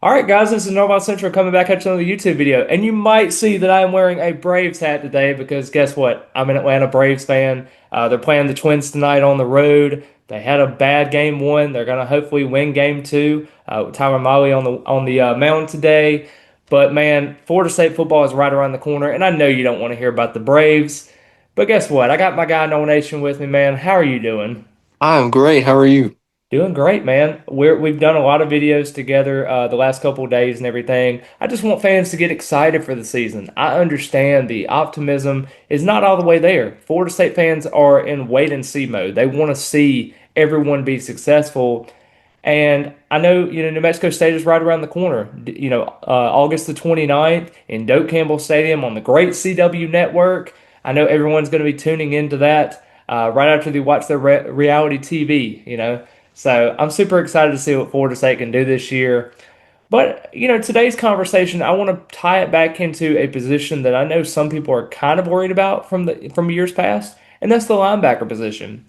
All right, guys, this is Normal Central coming back at you on the YouTube video. And you might see that I am wearing a Braves hat today because guess what? I'm an Atlanta Braves fan. They're playing the Twins tonight on the road. They had a bad game one. They're going to hopefully win game two. With Tyler Molly on the mound today. But man, Florida State football is right around the corner. And I know you don't want to hear about the Braves. But guess what? I got my guy Nole Nation with me, man. How are you doing? I am great. How are you? Doing great, man. We've done a lot of videos together the last couple of days and everything. I just want fans to get excited for the season. I understand the optimism is not all the way there. Florida State fans are in wait and see mode. They want to see everyone be successful. And I know, New Mexico State is right around the corner. August the 29th in Doak Campbell Stadium on the great CW network. I know everyone's going to be tuning into that right after they watch their reality TV. So I'm super excited to see what Florida State can do this year. But, today's conversation, I want to tie it back into a position that I know some people are kind of worried about from years past, and that's the linebacker position.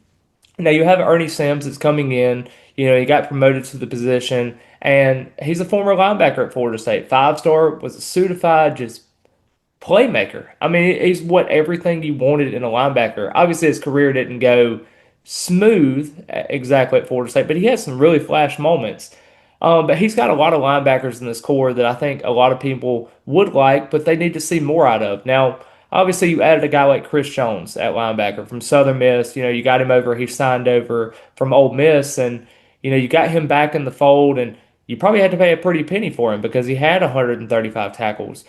Now you have Ernie Sims that's coming in. He got promoted to the position, and he's a former linebacker at Florida State. Five-star, was a certified just playmaker. I mean, he's what everything you wanted in a linebacker. Obviously, his career didn't go smooth exactly at Florida State, but he had some really flash moments. But he's got a lot of linebackers in this core that I think a lot of people would like, but they need to see more out of. Now, obviously, you added a guy like Chris Jones at linebacker from Southern Miss. You got him over, he signed over from Ole Miss, and, you got him back in the fold, and you probably had to pay a pretty penny for him because he had 135 tackles.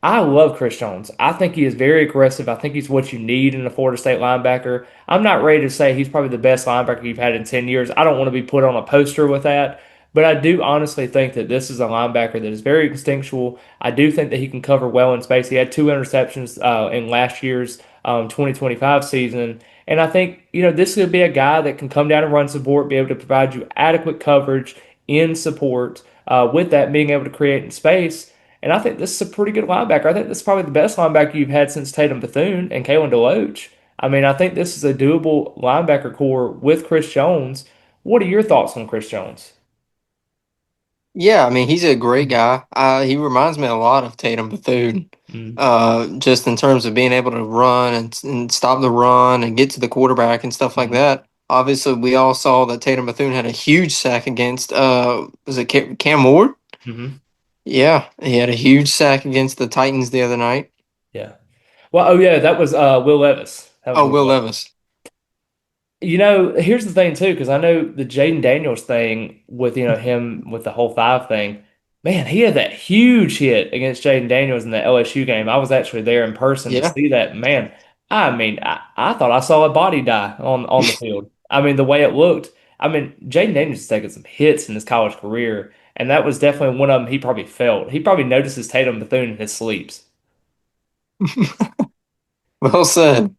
I love Chris Jones. I think he is very aggressive. I think he's what you need in a Florida State linebacker. I'm not ready to say he's probably the best linebacker you've had in 10 years. I don't want to be put on a poster with that. But I do honestly think that this is a linebacker that is very instinctual. I do think that he can cover well in space. He had two interceptions in last year's 2025 season. And I think, this could be a guy that can come down and run support, be able to provide you adequate coverage in support, with that being able to create in space. And I think this is a pretty good linebacker. I think this is probably the best linebacker you've had since Tatum Bethune and Kalen DeLoach. I mean, I think this is a doable linebacker core with Chris Jones. What are your thoughts on Chris Jones? Yeah, I mean, he's a great guy. He reminds me a lot of Tatum Bethune, Mm. just in terms of being able to run and stop the run and get to the quarterback and stuff like Mm. that. Obviously, we all saw that Tatum Bethune had a huge sack against, was it Cam Ward? Hmm. Yeah, he had a huge sack against the Titans the other night. Yeah. Well, oh yeah, that was Will Levis. That was Oh, Will Will Levis. Levis. Here's the thing too, because I know the Jaden Daniels thing with him with the whole five thing. Man, he had that huge hit against Jaden Daniels in the LSU game. I was actually there in person to Yeah. see that. Man, I mean, I thought I saw a body die on the field. I mean, the way it looked. I mean, Jaden Daniels has taken some hits in his college career, and that was definitely one of them he probably felt. He probably notices Tatum Bethune in his sleeps. Well said.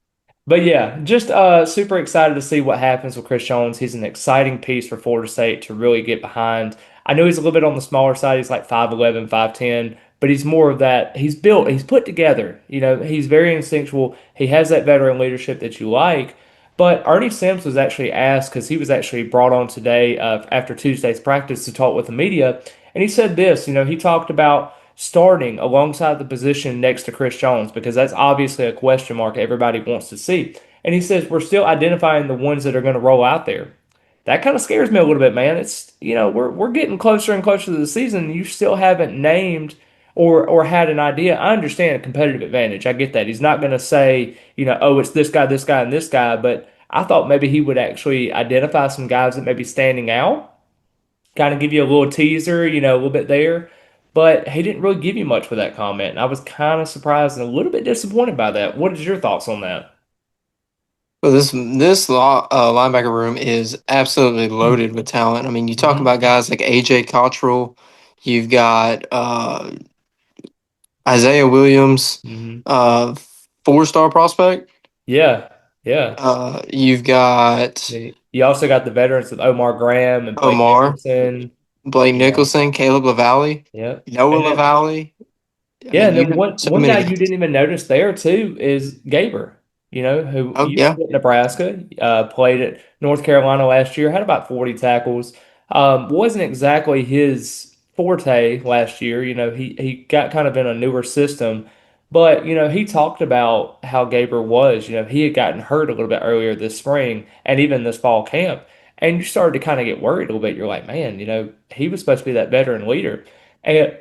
But yeah, just super excited to see what happens with Chris Jones. He's an exciting piece for Florida State to really get behind. I know he's a little bit on the smaller side. He's like 5'11", 5'10", but he's more of that. He's built, he's put together. He's very instinctual. He has that veteran leadership that you like. But Ernie Sims was actually asked because he was actually brought on today after Tuesday's practice to talk with the media. And he said this, he talked about starting alongside the position next to Chris Jones because that's obviously a question mark everybody wants to see. And he says we're still identifying the ones that are going to roll out there. That kind of scares me a little bit, man. It's we're getting closer and closer to the season. And you still haven't named or had an idea. I understand a competitive advantage. I get that. He's not going to say, oh, it's this guy, and this guy. But I thought maybe he would actually identify some guys that may be standing out, kind of give you a little teaser, a little bit there. But he didn't really give you much with that comment. And I was kind of surprised and a little bit disappointed by that. What is your thoughts on that? Well, this linebacker room is absolutely loaded with talent. I mean, you talk Mm-hmm. about guys like AJ Cottrell, you've got Isaiah Williams, Hmm. uh, four-star prospect. Yeah, yeah. You've got You also got the veterans with Omar Graham and Blake Omar, Nicholson. Blake Yeah, Nicholson, Caleb Lavali, yeah. Noah And then Lavali. I yeah, mean, and you then have one so one many guy you guys. didn't even notice there too is Gaber, who Oh used to yeah, be at Nebraska, played at North Carolina last year, had about 40 tackles. Wasn't exactly his forte last year. He got kind of in a newer system, but he talked about how Gaber was. He had gotten hurt a little bit earlier this spring and even this fall camp, and you started to kind of get worried a little bit. You're like, man, he was supposed to be that veteran leader, and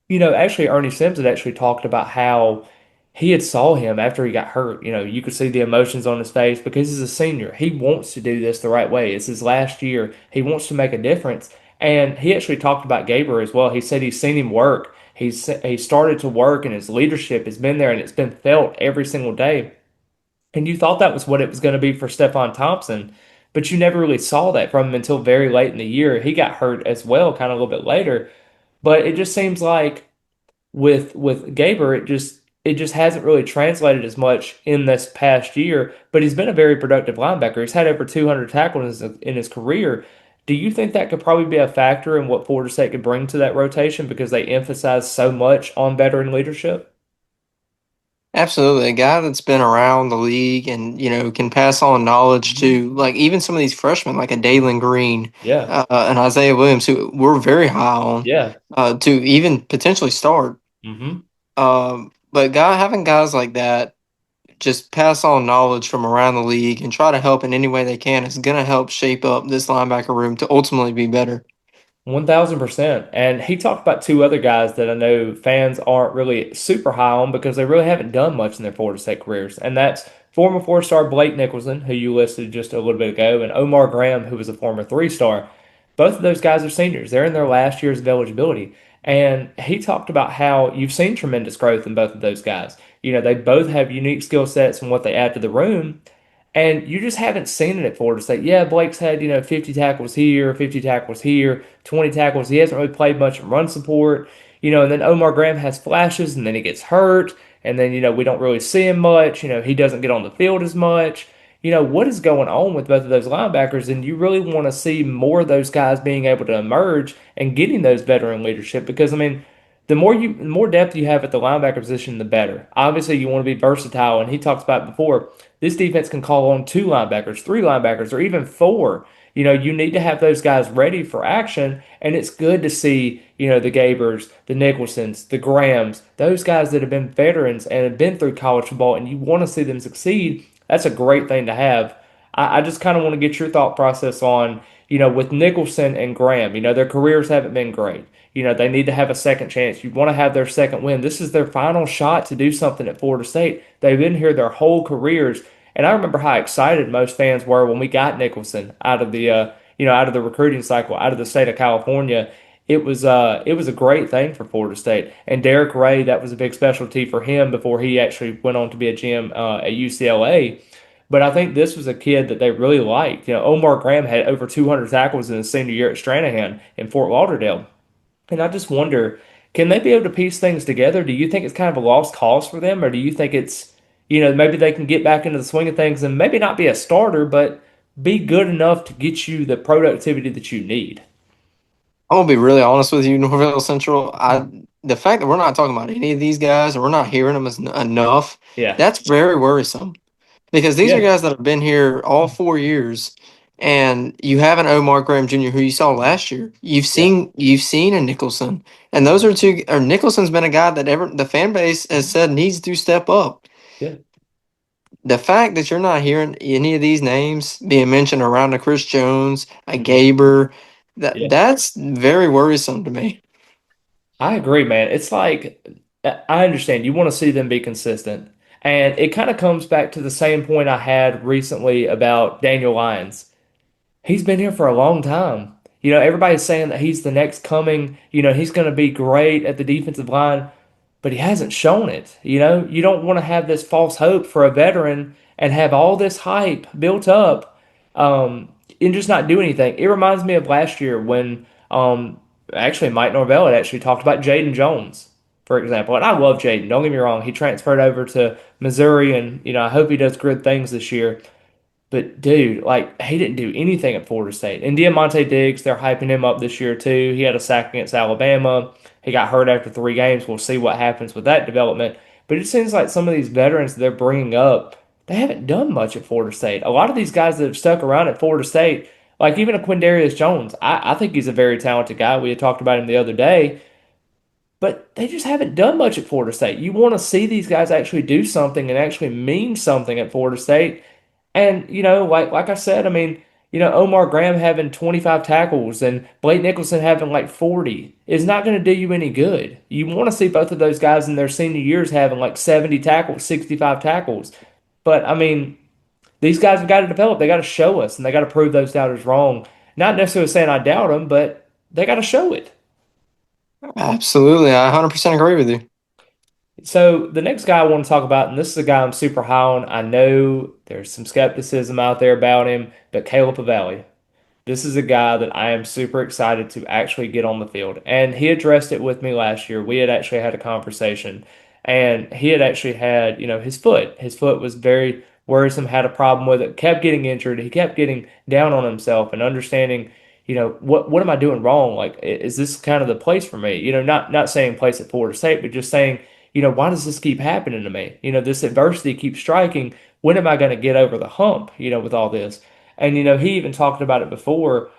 actually Ernie Sims had actually talked about how he had saw him after he got hurt. You could see the emotions on his face because he's a senior. He wants to do this the right way. It's his last year. He wants to make a difference. And he actually talked about Gaber as well. He said he's seen him work. He started to work and his leadership has been there and it's been felt every single day. And you thought that was what it was going to be for Stephon Thompson, but you never really saw that from him until very late in the year. He got hurt as well, kind of a little bit later. But it just seems like with Gaber, it just hasn't really translated as much in this past year. But he's been a very productive linebacker. He's had over 200 tackles in his career. Do you think that could probably be a factor in what Florida State could bring to that rotation because they emphasize so much on veteran leadership? Absolutely. A guy that's been around the league and, can pass on knowledge Mhm. to like even some of these freshmen like a Dalen Green Yeah, and Isaiah Williams, who we're very high on yeah. to even potentially start. Hmm. But having guys like that just pass on knowledge from around the league and try to help in any way they can is going to help shape up this linebacker room to ultimately be better. 1000%. And he talked about two other guys that I know fans aren't really super high on because they really haven't done much in their Florida State careers. And that's former four-star Blake Nicholson, who you listed just a little bit ago, and Omar Graham, who was a former three-star. Both of those guys are seniors. They're in their last years of eligibility. And he talked about how you've seen tremendous growth in both of those guys. They both have unique skill sets and what they add to the room. And you just haven't seen it at Florida State. Yeah, Blake's had, 50 tackles here, 50 tackles here, 20 tackles. He hasn't really played much in run support. And then Omar Graham has flashes and then he gets hurt. And then, we don't really see him much. He doesn't get on the field as much. What is going on with both of those linebackers? And you really want to see more of those guys being able to emerge and getting those veteran leadership because, I mean, the more depth you have at the linebacker position, the better. Obviously, you want to be versatile, and he talks about before. This defense can call on two linebackers, three linebackers, or even four. You need to have those guys ready for action, and it's good to see, the Gabers, the Nicholsons, the Grahams, those guys that have been veterans and have been through college football, and you want to see them succeed. That's a great thing to have. I just kind of want to get your thought process on, with Nicholson and Graham, their careers haven't been great. They need to have a second chance. You want to have their second win. This is their final shot to do something at Florida State. They've been here their whole careers. And I remember how excited most fans were when we got Nicholson out of the recruiting cycle, out of the state of California. It was a great thing for Florida State. And Derek Ray, that was a big specialty for him before he actually went on to be a GM at UCLA. But I think this was a kid that they really liked. Omar Graham had over 200 tackles in his senior year at Stranahan in Fort Lauderdale. And I just wonder, can they be able to piece things together? Do you think it's kind of a lost cause for them, or do you think it's, maybe they can get back into the swing of things and maybe not be a starter, but be good enough to get you the productivity that you need? I'm gonna be really honest with you, Norvell Central. The fact that we're not talking about any of these guys and we're not hearing them enough, Yeah, that's very worrisome. Because these are yeah, guys that have been here all 4 years, and you have an Omar Graham Jr. who you saw last year. yeah, You've seen a Nicholson, and those are two. Or Nicholson's been a guy that the fan base has said needs to step up. yeah. The fact that you're not hearing any of these names being mentioned around a Chris Jones, a Mhm. Gaber, Yeah. that's very worrisome to me. I agree, man. It's like I understand you want to see them be consistent. And it kind of comes back to the same point I had recently about Daniel Lyons. He's been here for a long time. Everybody's saying that he's the next coming, he's going to be great at the defensive line, but he hasn't shown it. You don't want to have this false hope for a veteran and have all this hype built up and just not do anything. It reminds me of last year when actually Mike Norvell had actually talked about Jaden Jones, for example. And I love Jaden, don't get me wrong. He transferred over to Missouri, and I hope he does good things this year. But dude, like he didn't do anything at Florida State. And Diamante Diggs, they're hyping him up this year too. He had a sack against Alabama. He got hurt after 3 games. We'll see what happens with that development. But it seems like some of these veterans they're bringing up, they haven't done much at Florida State. A lot of these guys that have stuck around at Florida State, Like even a Quindarius Jones, I think he's a very talented guy. We had talked about him the other day, but they just haven't done much at Florida State. You want to see these guys actually do something and actually mean something at Florida State. And like I said, I mean, Omar Graham having 25 tackles and Blake Nicholson having like 40 is not going to do you any good. You want to see both of those guys in their senior years having like 70 tackles, 65 tackles. But I mean, these guys have got to develop. They got to show us, and they got to prove those doubters wrong. Not necessarily saying I doubt them, but they got to show it. Absolutely, I 100% agree with you. So the next guy I want to talk about, and this is a guy I'm super high on. I know there's some skepticism out there about him, but Caleb Lavali. This is a guy that I am super excited to actually get on the field. And he addressed it with me last year. We had actually had a conversation, and he had actually had, his foot. His foot was very worrisome, had a problem with it, kept getting injured. He kept getting down on himself and understanding, what am I doing wrong? Like, is this kind of the place for me? Not saying place at Florida State, but just saying, why does this keep happening to me? This adversity keeps striking. When am I going to get over the hump, with all this? And he even talked about it before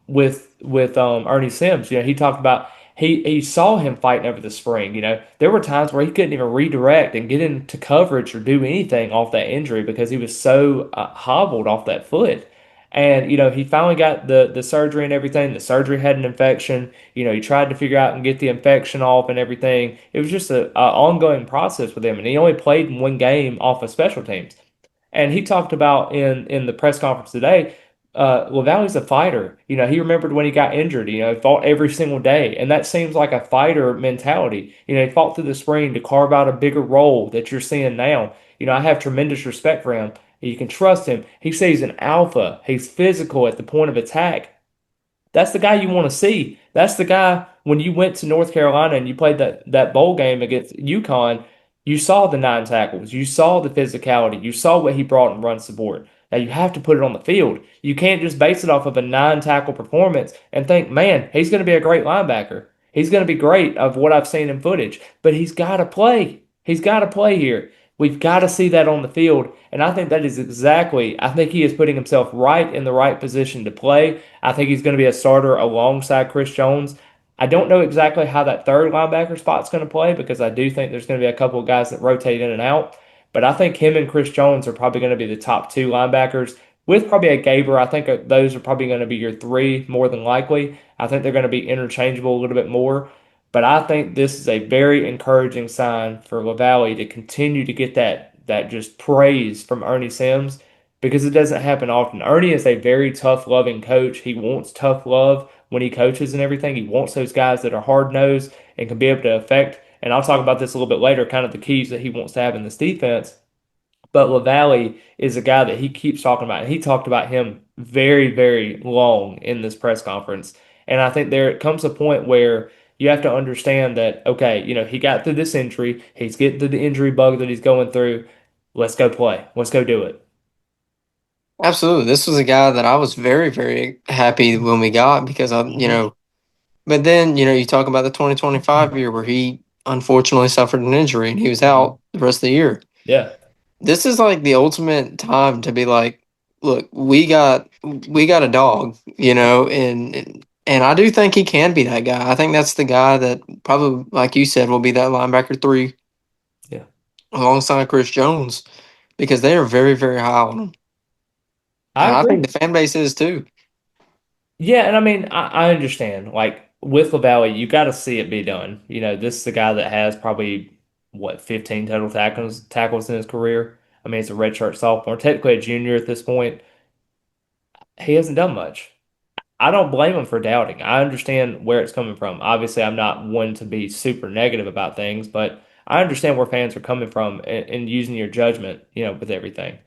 with Ernie Sims. He talked about he saw him fighting over the spring. There were times where he couldn't even redirect and get into coverage or do anything off that injury because he was so hobbled off that foot. And he finally got the surgery and everything. The surgery had an infection. He tried to figure out and get the infection off and everything. It was just a ongoing process with him, and he only played in one game off of special teams. And he talked about in the press conference today, Lavalley's a fighter. He remembered when he got injured. He fought every single day, and that seems like a fighter mentality. He fought through the spring to carve out a bigger role that you're seeing now. I have tremendous respect for him. You can trust him. He says he's an alpha. He's physical at the point of attack. That's the guy you want to see. That's the guy when you went to North Carolina and you played that bowl game against UConn, you saw the 9 tackles, you saw the physicality, you saw what he brought in run support. Now you have to put it on the field. You can't just base it off of a 9 tackle performance and think, man, he's going to be a great linebacker. He's going to be great of what I've seen in footage, but he's got to play. He's got to play here. We've got to see that on the field. And I think that is exactly, I think he is putting himself right in the right position to play. I think he's going to be a starter alongside Chris Jones. I don't know exactly how that third linebacker spot's going to play because I do think there's going to be a couple of guys that rotate in and out. But I think him and Chris Jones are probably going to be the top 2 linebackers with probably a Gaber. I think those are probably going to be your 3 more than likely. I think they're going to be interchangeable a little bit more. But I think this is a very encouraging sign for Lavalley to continue to get that just praise from Ernie Sims because it doesn't happen often. Ernie is a very tough loving coach. He wants tough love when he coaches and everything. He wants those guys that are hard nosed and can be able to affect. And I'll talk about this a little bit later, kind of the keys that he wants to have in this defense. But Lavalley is a guy that he keeps talking about. And he talked about him very, very long in this press conference. And I think there comes a point where you have to understand that, okay, he got through this injury. He's getting through the injury bug that he's going through. Let's go play. Let's go do it. Absolutely, this was a guy that I was very, very happy when we got because Hmm. but then you talk about the 2025 year where he unfortunately suffered an injury and he was Hmm. out the rest of the year. Yeah. This is like the ultimate time to be like, look, we got a dog, and I do think he can be that guy. I think that's the guy that probably, like you said, will be that linebacker 3 Yeah. alongside Chris Jones because they are very, very high on him, I and I think agree. the fan base is too. Yeah, and I mean, I understand. Like with LaValley, you got to see it be done. This is the guy that has probably what 15 total tackles in his career. I mean, he's a redshirt sophomore, technically a junior at this point. He hasn't done much. I don't blame him for doubting. I understand where it's coming from. Obviously, I'm not one to be super negative about things, but I understand where fans are coming from and using your judgment, with everything.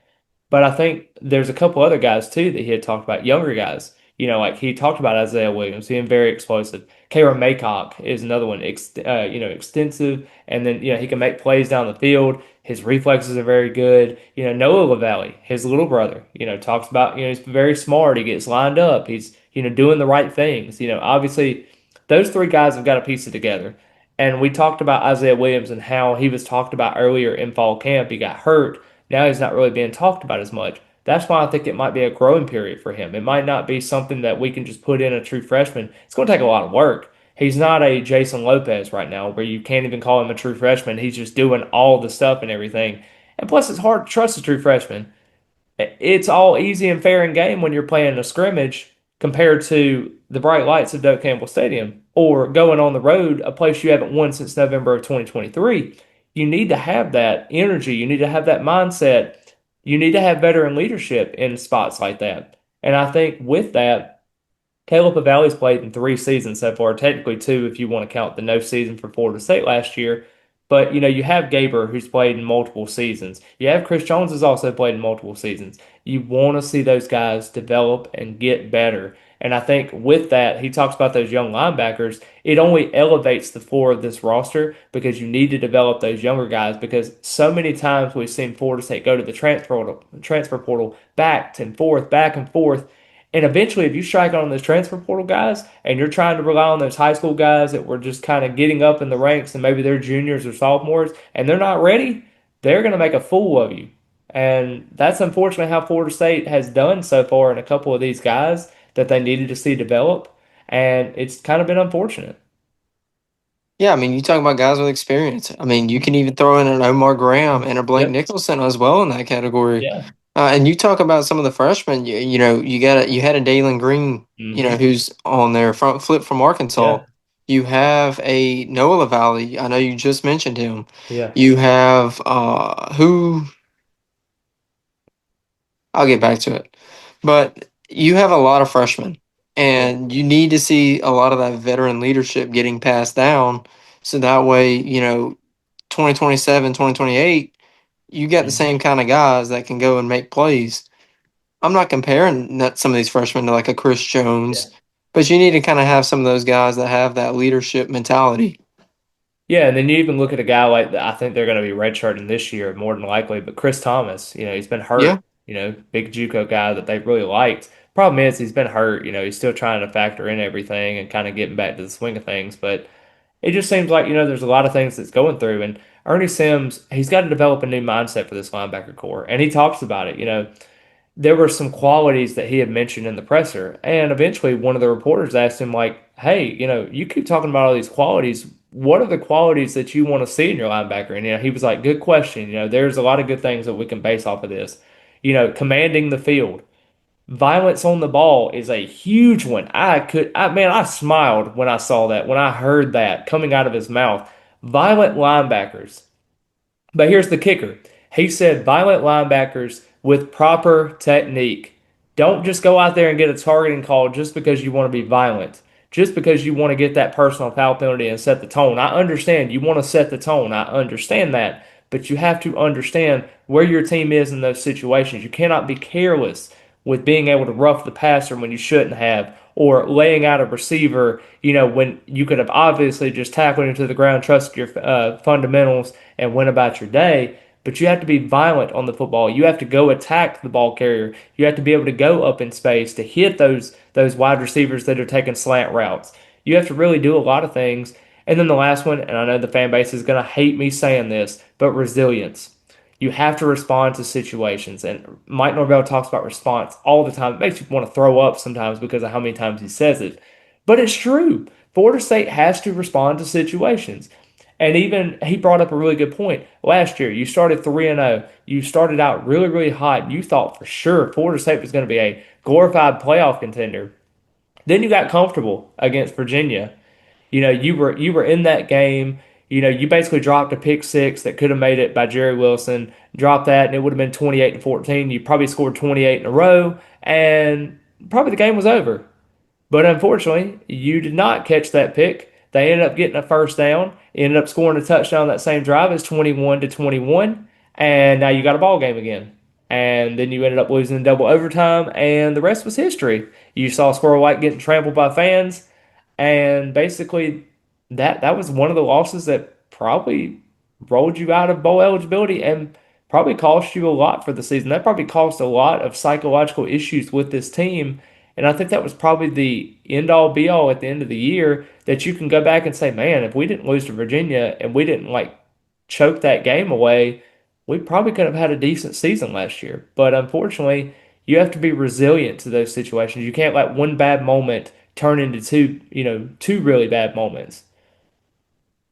But I think there's a couple other guys too that he had talked about, younger guys. Like he talked about Isaiah Williams being very explosive. Kara Maycock is another one, extensive, and then he can make plays down the field. His reflexes are very good. Noah LaValle, his little brother, talks about he's very smart. He gets lined up. He's doing the right things. Obviously, those 3 guys have got to piece it together. And we talked about Isaiah Williams and how he was talked about earlier in fall camp. He got hurt. Now he's not really being talked about as much. That's why I think it might be a growing period for him. It might not be something that we can just put in a true freshman. It's going to take a lot of work. He's not a Jason Lopez right now, where you can't even call him a true freshman. He's just doing all the stuff and everything. And plus, it's hard to trust a true freshman. It's all easy and fair and game when you're playing a scrimmage compared to the bright lights of Doak Campbell Stadium or going on the road, a place you haven't won since November of 2023. You need to have that energy. You need to have that mindset. You need to have veteran leadership in spots like that. And I think with that, Caleb Lavali's played in 3 seasons so far, technically two if you want to count the no season for Florida State last year. But you have Gaber who's played in multiple seasons. You have Chris Jones has also played in multiple seasons. You want to see those guys develop and get better. And I think with that, he talks about those young linebackers. It only elevates the floor of this roster because you need to develop those younger guys. Because so many times we've seen Florida State go to the transfer portal back and forth, and eventually, if you strike on those transfer portal guys and you're trying to rely on those high school guys that were just kind of getting up in the ranks and maybe they're juniors or sophomores and they're not ready, they're going to make a fool of you. And that's unfortunately how Florida State has done so far in a couple of these guys that they needed to see develop. And it's kind of been unfortunate. Yeah, I mean, you talk about guys with experience. I mean, you can even throw in an Omar Graham and a Blake Yep. Nicholson as well in that category. Yeah. And you talk about some of the freshmen. You had a Dalen Green, Hmm. who's on there front flip from Arkansas. Yeah. You have a Noah Lavali. I know you just mentioned him. Yeah. You have who I'll get back to it. But you have a lot of freshmen, Yeah. and you need to see a lot of that veteran leadership getting passed down. So that way, 2027, 2028, you got the Hmm. same kind of guys that can go and make plays. I'm not comparing some of these freshmen to like a Chris Yeah. Jones, but you need to kind of have some of those guys that have that leadership mentality. Yeah, and then you even look at a guy like I think they're going to be redshirting this year more than likely, but Chris Thomas, he's been hurt, Yeah. big JUCO guy that they really liked. Problem is he's been hurt, he's still trying to factor in everything and kind of getting back to the swing of things, but it just seems like, there's a lot of things that's going through and Ernie Sims, he's got to develop a new mindset for this linebacker core. And he talks about it, there were some qualities that he had mentioned in the presser. And eventually one of the reporters asked him, like, hey, you keep talking about all these qualities. What are the qualities that you want to see in your linebacker? And he was like, good question. There's a lot of good things that we can base off of this. Commanding the field. Violence on the ball is a huge one. I smiled when I saw that, when I heard that coming out of his mouth. Violent linebackers. But here's the kicker. He said violent linebackers with proper technique. Don't just go out there and get a targeting call just because you want to be violent, just because you want to get that personal foul penalty and set the tone. I understand you want to set the tone. I understand that. But you have to understand where your team is in those situations. You cannot be careless with being able to rough the passer when you shouldn't have, or laying out a receiver, when you could have obviously just tackled him to the ground, trusted your fundamentals, and went about your day. But you have to be violent on the football. You have to go attack the ball carrier. You have to be able to go up in space to hit those wide receivers that are taking slant routes. You have to really do a lot of things. And then the last one, and I know the fan base is going to hate me saying this, but resilience. You have to respond to situations. And Mike Norvell talks about response all the time. It makes you want to throw up sometimes because of how many times he says it. But it's true. Florida State has to respond to situations. And even he brought up a really good point. Last year, you started 3-0. You started out really, really hot. You thought for sure Florida State was going to be a glorified playoff contender. Then you got comfortable against Virginia. You were in that game. You basically dropped a pick six that could have made it by Jerry Wilson. Dropped that, and it would have been 28-14. You probably scored 28 in a row, and probably the game was over. But unfortunately, you did not catch that pick. They ended up getting a first down, ended up scoring a touchdown that same drive as 21-21, and now you got a ball game again. And then you ended up losing in double overtime, and the rest was history. You saw Squirrel White getting trampled by fans, and basically that was one of the losses that probably rolled you out of bowl eligibility and probably cost you a lot for the season. That probably caused a lot of psychological issues with this team. And I think that was probably the end all be all at the end of the year that you can go back and say, man, if we didn't lose to Virginia and we didn't like choke that game away, we probably could have had a decent season last year. But unfortunately, you have to be resilient to those situations. You can't let one bad moment turn into two really bad moments.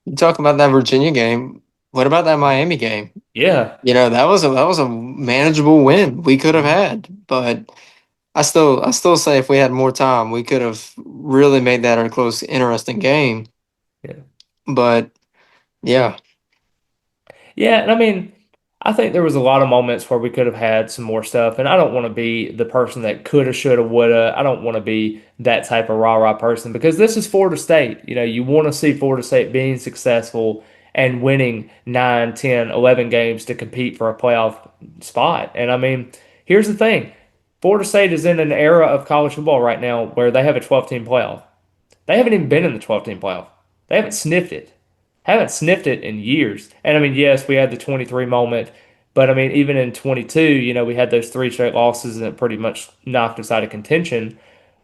You talk about that Virginia game. What about that Miami game? Yeah. That was a manageable win we could have Mhm. had, but I still say if we had more time, we could have really made that a close, interesting game. Yeah. But yeah, Yeah, and I mean, I think there was a lot of moments where we could have had some more stuff, and I don't want to be the person that coulda, shoulda, woulda. I don't want to be that type of rah-rah person because this is Florida State. You want to see Florida State being successful and winning 9, 10, 11 games to compete for a playoff spot. And I mean, here's the thing. Florida State is in an era of college football right now where they have a 12-team playoff. They haven't even been in the 12-team playoff. They haven't sniffed it. Haven't sniffed it in years. And I mean, yes, we had the 23 moment, but I mean, even in 22, we had those three straight losses and it pretty much knocked us out of contention.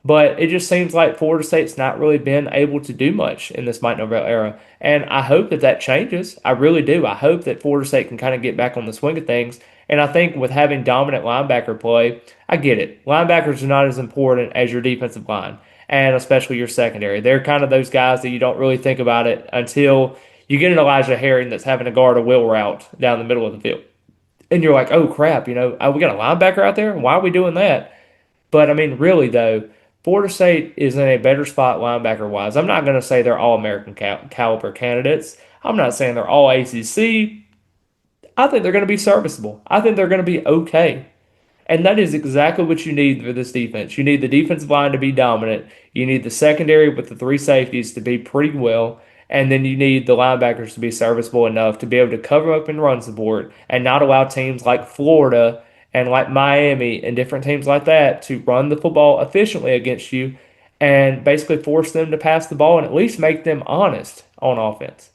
But it just seems like Florida State's not really been able to do much in this Mike Norvell era. And I hope that that changes. I really do. I hope that Florida State can kind of get back on the swing of things. And I think with having dominant linebacker play, I get it. Linebackers are not as important as your defensive line and especially your secondary. They're kind of those guys that you don't really think about it until you get an Elijah Herring that's having to guard a wheel route down the middle of the field. And you're like, oh crap, we got a linebacker out there? Why are we doing that? But I mean, really though, Florida State is in a better spot linebacker wise. I'm not going to say they're all American caliber candidates. I'm not saying they're all ACC. I think they're going to be serviceable. I think they're going to be okay. And that is exactly what you need for this defense. You need the defensive line to be dominant. You need the secondary with the three safeties to be pretty well. And then you need the linebackers to be serviceable enough to be able to cover up and run support and not allow teams like Florida and like Miami and different teams like that to run the football efficiently against you and basically force them to pass the ball and at least make them honest on offense.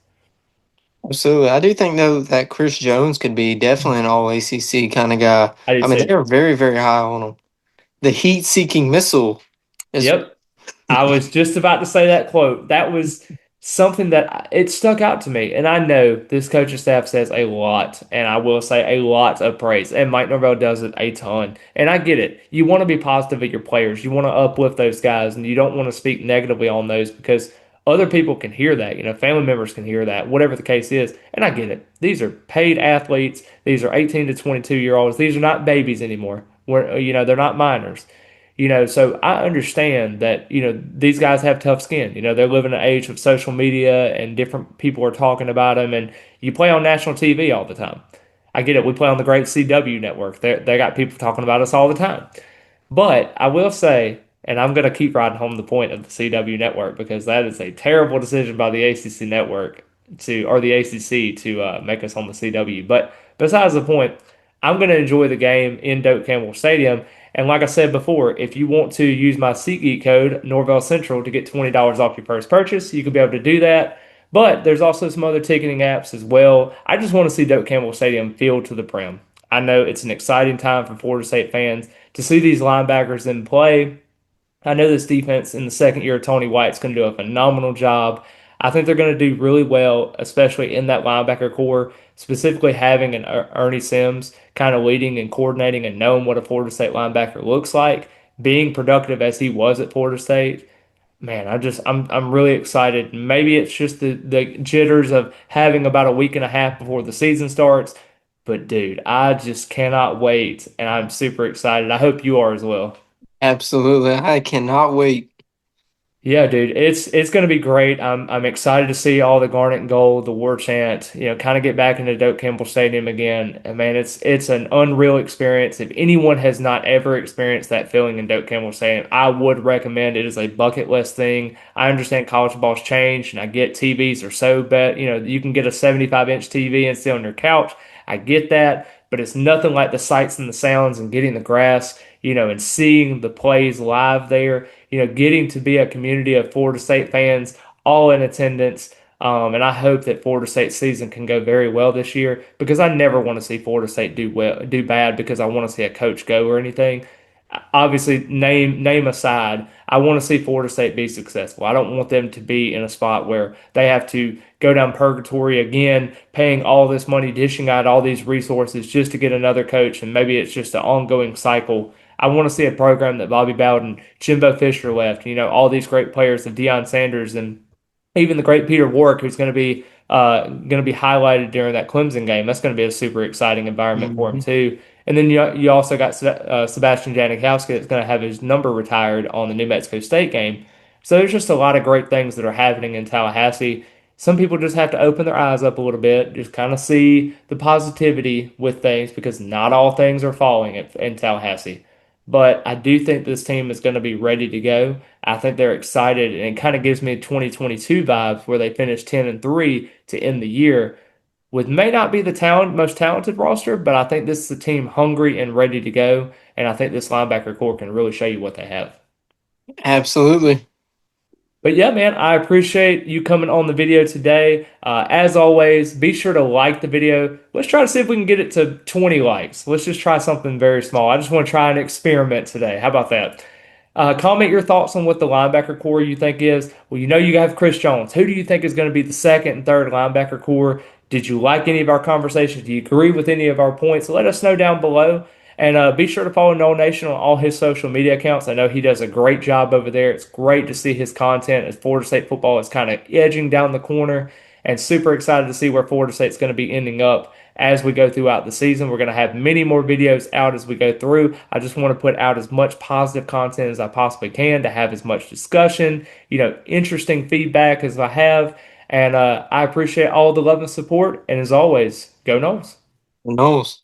absolutely. I do think though that Chris Jones could be definitely an all ACC kind of guy. I do I mean, too. they are very, very high on him. The heat-seeking missile is Yep. I was just about to say that quote. That was something that it stuck out to me. And I know this coaching staff says a lot, and I will say a lot of praise. And Mike Norvell does it a ton. And I get it. You want to be positive at your players. You want to uplift those guys, and you don't want to speak negatively on those because other people can hear that. Family members can hear that, whatever the case is. And I get it. These are paid athletes. These are 18 to 22-year-olds. These are not babies anymore. They're not minors. So I understand that, these guys have tough skin. They live in an age of social media and different people are talking about them, and you play on national TV all the time. I get it. We play on the great CW network. They got people talking about us all the time. But I will say, and I'm going to keep riding home the point of the CW network because that is a terrible decision by the ACC network or the ACC to make us on the CW. But besides the point, I'm going to enjoy the game in Doak Campbell Stadium. And like I said before, if you want to use my SeatGeek code, Norvell Central, to get $20 off your first purchase, you could be able to do that. But there's also some other ticketing apps as well. I just want to see Doak Campbell Stadium filled to the brim. I know it's an exciting time for Florida State fans to see these linebackers in play. I know this defense in the second year of Tony White's going to do a phenomenal job. I think they're going to do really well, especially in that linebacker core, specifically having an Ernie Sims kind of leading and coordinating and knowing what a Florida State linebacker looks like, being productive as he was at Florida State. Man, I'm really excited. Maybe it's just the jitters of having about a week and a half before the season starts. But dude, I just cannot wait and I'm super excited. I hope you are as well. absolutely. I cannot wait. Yeah, dude, it's gonna be great. I'm excited to see all the garnet and gold, the war chant, kind of get back into Doak Campbell Stadium again. And man, it's an unreal experience. If anyone has not ever experienced that feeling in Doak Campbell Stadium, I would recommend it as a bucket list thing. I understand college ball's changed, and I get TVs are so bad. You can get a 75-inch TV and sit on your couch. I get that, but it's nothing like the sights and the sounds and getting the grass, and seeing the plays live there, getting to be a community of Florida State fans all in attendance. And I hope that Florida State's season can go very well this year because I never want to see Florida State do bad because I want to see a coach go or anything. obviously name aside, I want to see Florida State be successful. I don't want them to be in a spot where they have to go down purgatory again, paying all this money, dishing out all these resources just to get another coach, and maybe it's just an ongoing cycle. I want to see a program that Bobby Bowden, Jimbo Fisher left, all these great players of Deion Sanders and even the great Peter Warwick, who's going to be highlighted during that Clemson game. That's going to be a super exciting environment for him Hmm. too. And then you also got Sebastian Janikowski that's going to have his number retired on the New Mexico State game. So there's just a lot of great things that are happening in Tallahassee. Some people just have to open their eyes up a little bit, just kind of see the positivity with things because not all things are falling in Tallahassee. But I do think this team is going to be ready to go. I think they're excited, and it kind of gives me 2022 vibes where they finished 10-3 to end the year with may not be the most talented roster, but I think this is a team hungry and ready to go, and I think this linebacker core can really show you what they have. Absolutely. But yeah, man, I appreciate you coming on the video today. As always, be sure to like the video. Let's try to see if we can get it to 20 likes. Let's just try something very small. I just want to try an experiment today. How about that? Comment your thoughts on what the linebacker core you think is. Well, you have Chris Jones. Who do you think is going to be the second and third linebacker core? Did you like any of our conversations? Do you agree with any of our points? Let us know down below. And be sure to follow Nole Nation on all his social media accounts. I know he does a great job over there. It's great to see his content as Florida State football is kind of edging down the corner, and super excited to see where Florida State's going to be ending up as we go throughout the season. We're going to have many more videos out as we go through. I just want to put out as much positive content as I possibly can to have as much discussion, interesting feedback as I have. And I appreciate all the love and support. And as always, go Noles. Who knows?